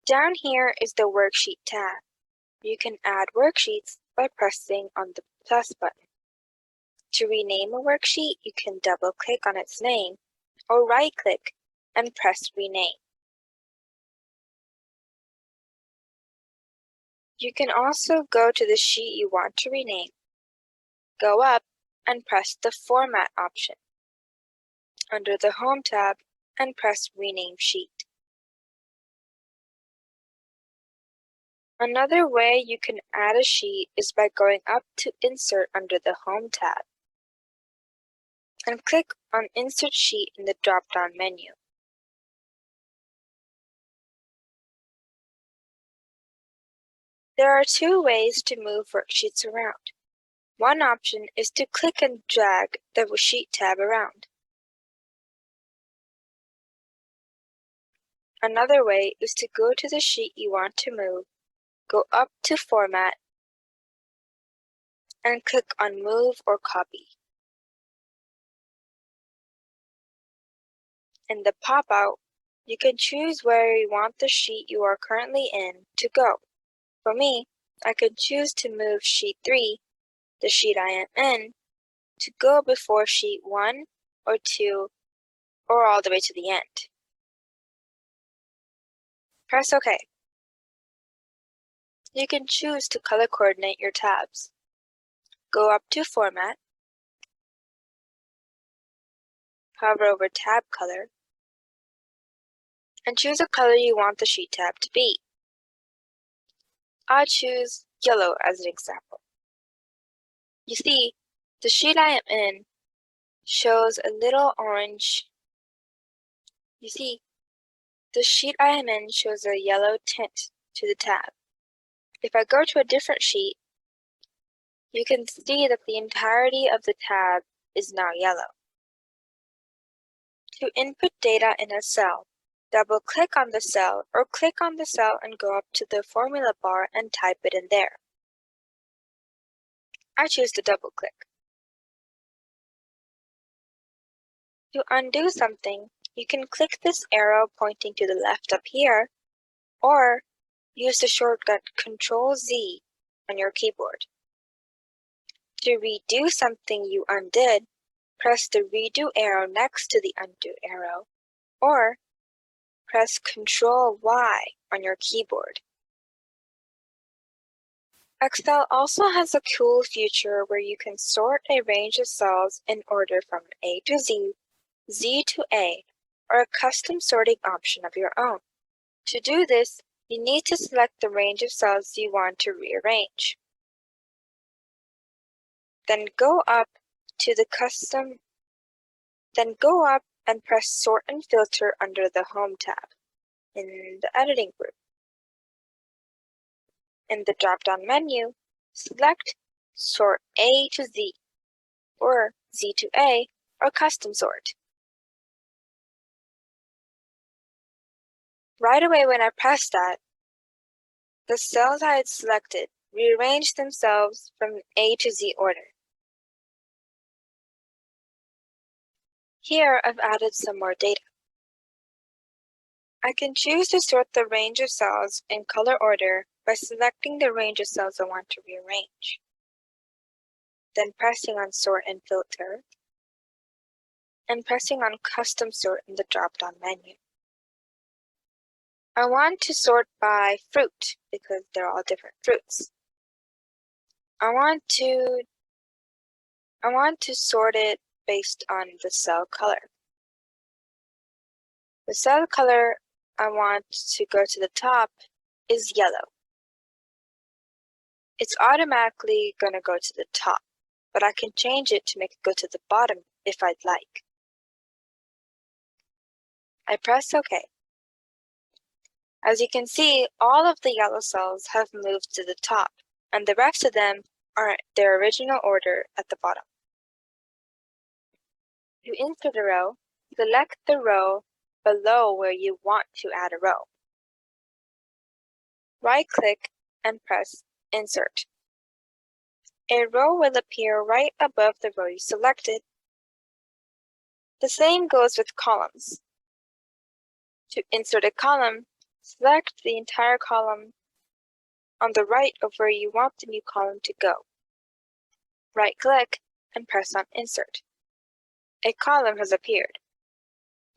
Down here is the Worksheet tab. You can add worksheets by pressing on the plus button. To rename a worksheet, you can double-click on its name or right-click and press Rename. You can also go to the sheet you want to rename, go up and press the Format option under the Home tab and press Rename Sheet. Another way you can add a sheet is by going up to Insert under the Home tab and click on Insert Sheet in the drop-down menu. There are two ways to move worksheets around. One option is to click and drag the Sheet tab around. Another way is to go to the sheet you want to move, go up to Format, and click on Move or Copy. In the pop-out, you can choose where you want the sheet you are currently in to go. For me, I could choose to move Sheet 3, the sheet I am in, to go before Sheet 1 or 2 or all the way to the end. Press OK. You can choose to color coordinate your tabs. Go up to Format, hover over Tab Color, and choose a color you want the Sheet tab to be. I choose yellow as an example. You see, the sheet I am in shows a little orange. You see, the sheet I am in shows a yellow tint to the tab. If I go to a different sheet, you can see that the entirety of the tab is now yellow. To input data in a cell, double-click on the cell or click on the cell and go up to the formula bar and type it in there. I choose to double-click. To undo something, you can click this arrow pointing to the left up here, or use the shortcut Ctrl-Z on your keyboard. To redo something you undid, press the Redo arrow next to the Undo arrow, or press Ctrl-Y on your keyboard. Excel also has a cool feature where you can sort a range of cells in order from A to Z, Z to A, or a custom sorting option of your own. To do this, you need to select the range of cells you want to rearrange. Then go up and press Sort and Filter under the Home tab in the Editing group. In the drop-down menu, select Sort A to Z, or Z to A, or Custom Sort. Right away when I pressed that, the cells I had selected rearranged themselves from A to Z order. Here I've added some more data. I can choose to sort the range of cells in color order by selecting the range of cells I want to rearrange. Then pressing on Sort and Filter, and pressing on Custom Sort in the drop-down menu. I want to sort by fruit because they're all different fruits. I want to sort it based on the cell color. The cell color I want to go to the top is yellow. It's automatically going to go to the top, but I can change it to make it go to the bottom if I'd like. I press OK. As you can see, all of the yellow cells have moved to the top, and the rest of them are in their original order at the bottom. To insert a row, select the row below where you want to add a row. Right-click and press Insert. A row will appear right above the row you selected. The same goes with columns. To insert a column, Select the entire column on the right of where you want the new column to go. Right-click and press on Insert. A column has appeared.